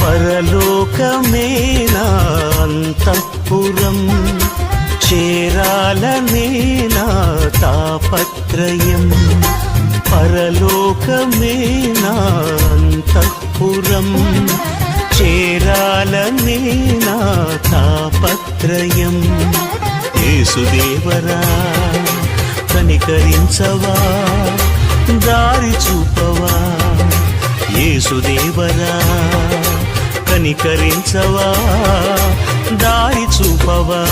పరలోకమే నా అంతఃపురం, చేరాలనే నా తాపత్రయం. పరలోకమే నా అంతఃపురం, చేరాలనే నా తాపత్రయం. యేసుదేవరా కనికరించవా, దారి చూపవా. యేసుదేవరా కనికరించవా, దారి చూపవా.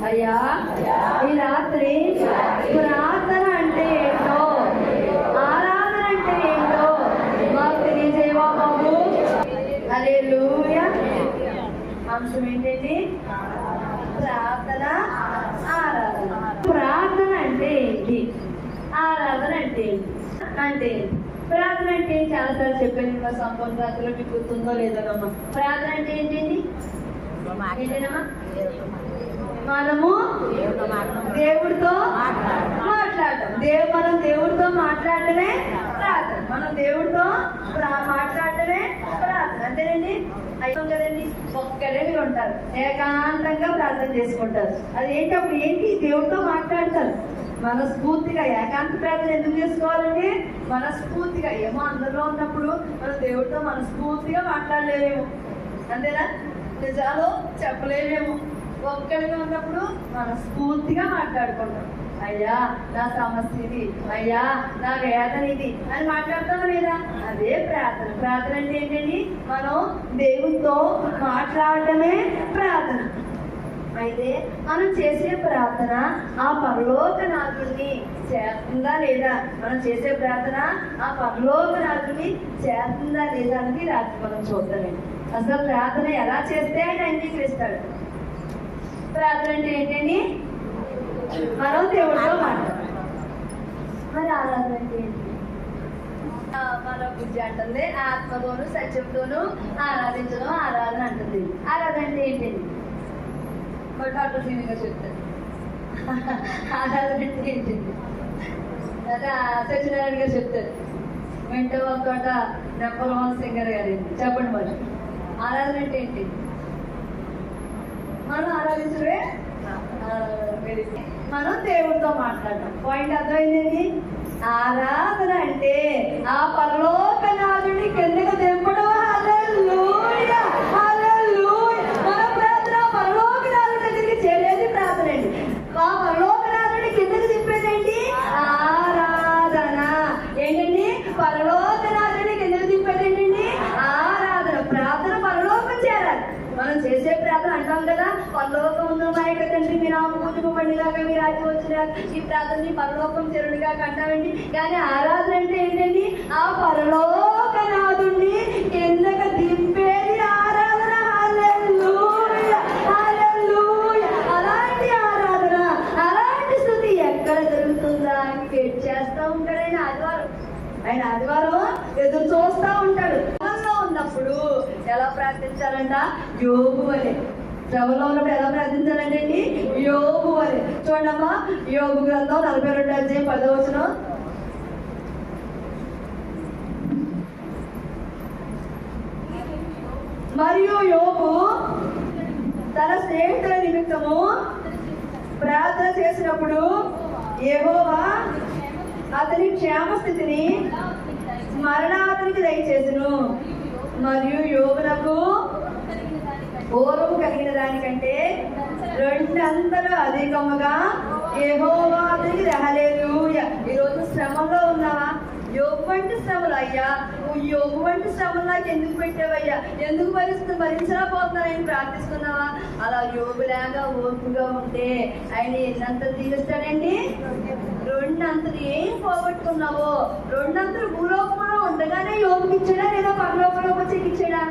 అయ్యా ఈ రాత్రి ప్రార్థన అంటే ఏంటో, ఆరాధన అంటే ఏంటో మాకు తెలియజేవా బాబు. హల్లెలూయా. అంశం ఏంటండి? ప్రార్థన, ఆరాధన. ప్రార్థన అంటే ఏంటి, ఆరాధన అంటే ఏంటి? అంటే ప్రార్థన అంటే చాలాసార్లు చెప్పాను ఇంకా సంపూర్ణ రాత్రిలో మీకు గుర్తుందో లేదోనమ్మా. ప్రార్థన అంటే ఏంటండి? ఏంటేనమ్మా? మనము దేవుడితో మాట్లాడటం. మనం దేవుడితో మాట్లాడటమే ప్రార్థన. మనం దేవుడితో మాట్లాడటమే ప్రార్థన. అంతేనండి. అయిపోం కదండి. ఒక్కడే ఉంటారు, ఏకాంతంగా ప్రార్థన చేసుకుంటారు. అది ఏంటి? అప్పుడు ఏంటి? దేవుడితో మాట్లాడతారు మనస్ఫూర్తిగా. ఏకాంత ప్రార్థన ఎందుకు చేసుకోవాలండి? మనస్ఫూర్తిగా. ఏమో అందరిలో ఉన్నప్పుడు మనం దేవుడితో మనస్ఫూర్తిగా మాట్లాడలేమేమో, అంతేనా? నిజాలు చెప్పలేమేమో. ఒక్కడిగా ఉన్నప్పుడు మనస్ఫూర్తిగా మాట్లాడుకుంటాం. అయ్యా నా సమస్య ఇది, అయ్యా నా వేదన ఇది అని మాట్లాడతాం లేదా? అదే ప్రార్థన. ప్రార్థన అంటే ఏంటండి? మనం దేవుడితో మాట్లాడటమే ప్రార్థన. అయితే మనం చేసే ప్రార్థన ఆ పరలోకనాథుడిని చేస్తుందా లేదా? మనం చేసే ప్రార్థన ఆ పరలోకనాథుడిని చేస్తుందా లేదా అని రాత్రి మనం చూద్దామండి. అసలు ప్రార్థన ఎలా చేస్తే ఆయన అంగీకరిస్తాడు? ప్రార్థన అంటే ఏంటండి? మనం దేవుడితో మాట్లాడాలి. మరి ఆరాధన అంటే ఏంటి? మన బుద్ధి అంటుంది ఆత్మతోను సత్యంతోనూ ఆరాధించడం ఆరాధన అంటుంది. ఆరాధన అంటే ఏంటండి? డాక్టర్ సీనిగా చెప్తారు. ఆరాధన అంటే ఏంటండి? సత్యనారాయణ గారు చెప్తారు. వెంట ఒక్కట నెప్పలమోహన్ సింగర్ గారు చెప్పండి. మరి ఆరాధన అంటే ఏంటి? మనం ఆరాధించడే మనం దేవుడితో మాట్లాడటం. పాయింట్ అర్థమైందండి. ఆరాధన అంటే ఆ పరలోకనాథుడిని కిందకు దింపడం. హల్లెలూయా, హల్లెలూయా. మన ప్రార్థన పరలోకనాథుడి దగ్గరికి చేరేది ప్రార్థన అండి. ఆ పరలోకనాథుడిని కిందకు దింపేదండి ఆరాధన. ఏంటండి? పరలోకనాథుడిని కిందకు దింపేదేంటండి ఆరాధన. ప్రార్థన పరలోకం చేరాలి. మనం చేసే ప్రార్థన అంటాం కదా, పరలోకం ఉన్న మా యొక్క తండ్రి మీ నామము పూజింపబడినగాక మీ రాజ్యం వచ్చినాక. ఈ ప్రార్థనని పరలోకం చెరుడుగా కంటామండి. కానీ ఆరాధన అంటే ఏంటండి? ఆ పరలోకనాథుడిని కిందకు దింపేది ఆరాధన. హల్లెలూయా, హల్లెలూయా. అలాంటి ఆరాధన, అలాంటి స్తుతి ఎక్కడ జరుగుతుందా అని వెయిట్ చేస్తూ ఉంటాడు ఆయన. ఆయన ఆదివారం ఎదురు చూస్తూ ఉంటాడు. ఉన్నప్పుడు ఎలా ప్రార్థించాలంట? యోబు వలె. శ్రమలో ఉన్నప్పుడు ఎలా ప్రార్థించాలంటే యోబు వలె. చూడమ్మా, యోబు గ్రంథం 42:10. మరియు యోబు తన స్నేహితుల నిమిత్తము ప్రార్థన చేసినప్పుడు యెహోవా అతని క్షేమ స్థితిని మరణానికి దయచేసును. మరియు యోగులకు పూర్వము కలిగిన దానికంటే 2 అంతలు అధికముగా యెహోవాకి హల్లెలూయా. ఈరోజు శ్రమలో ఉన్నావా? యోగు వంటి శ్రమలు అయ్యా, నువ్వు యోగు వంటి శ్రమలు నాకు ఎందుకు పెట్టావయ్యా, ఎందుకు భరించలేకపోతున్నానని ప్రార్థిస్తున్నావా? అలా యోగులాగా ఓర్పుగా ఉంటే ఆయన ఎన్నంతలు తీరుస్తాడండి? 2 అంతలు ఏం పోగొట్టుకున్నావో 2 అంతలు భూలోకంలో ఉండగానే యోగుకి ఇచ్చాడా లేదా పరలోకంలోకి వచ్చి ఇచ్చాడా?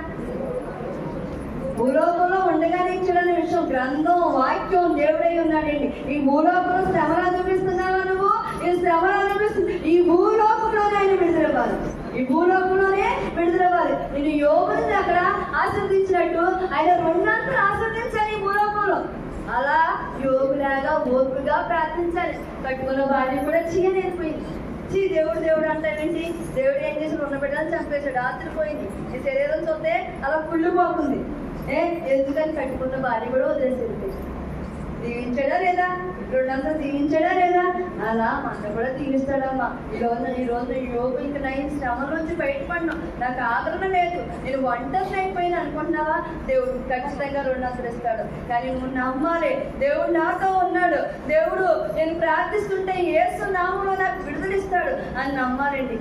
భూలోకంలో ఉండగానే ఇచ్చాడనే విషయం గ్రంథం వాక్యం దేవుడై ఉన్నాడండి. ఈ భూలోకంలో శ్రమలు అనుభవిస్తున్నావా నువ్వు? ఈ శ్రమలు అనుభవిస్తుంది ఈ భూలోకంలోనే ఆయన విడుదలవ్వాలి. ఈ భూలోకంలోనే విడుదలవ్వాలి. నేను యోగుని అక్కడ ఆశీర్వదించినట్టు ఆయన 2 అంతలు ఆశీర్వదించాలి ఈ భూలోకంలో. అలా యోగులాగా ఓర్పుగా ప్రార్థించాలి. కట్టుకున్న భార్య కూడా చేయలేకపోయింది. దేవుడు దేవుడు అంటాడండి. దేవుడు ఏం చేసి 2 బిడ్డలు చంపేశాడు, ఆత్రిపోయింది. ఈ శరీరం చూస్తే అలా కుళ్ళిపోతుంది. ఎందుకని కట్టుకున్న భార్య కూడా వదిలేసి దీవించాడా లేదా? 2 అంతలు దీవించాడా లేదా? అలా మన కూడా దీవిస్తాడమ్మా. ఈ రోజు యోగు ఇంకా నా ఈ శ్రమల నుంచి బయటపడను, నాకు ఆదరణ లేదు, నేను ఒంటరిని అయిపోయిన అనుకుంటున్నావా? దేవుడు ఖచ్చితంగా 2 అంతలు ఇస్తాడు. కానీ నువ్వు నమ్మాలి, దేవుడు నాతో ఉన్నాడు, దేవుడు నేను ప్రార్థిస్తుంటే యేసు నామములో నాకు విడుదలిస్తాడు అని నమ్మాలండి.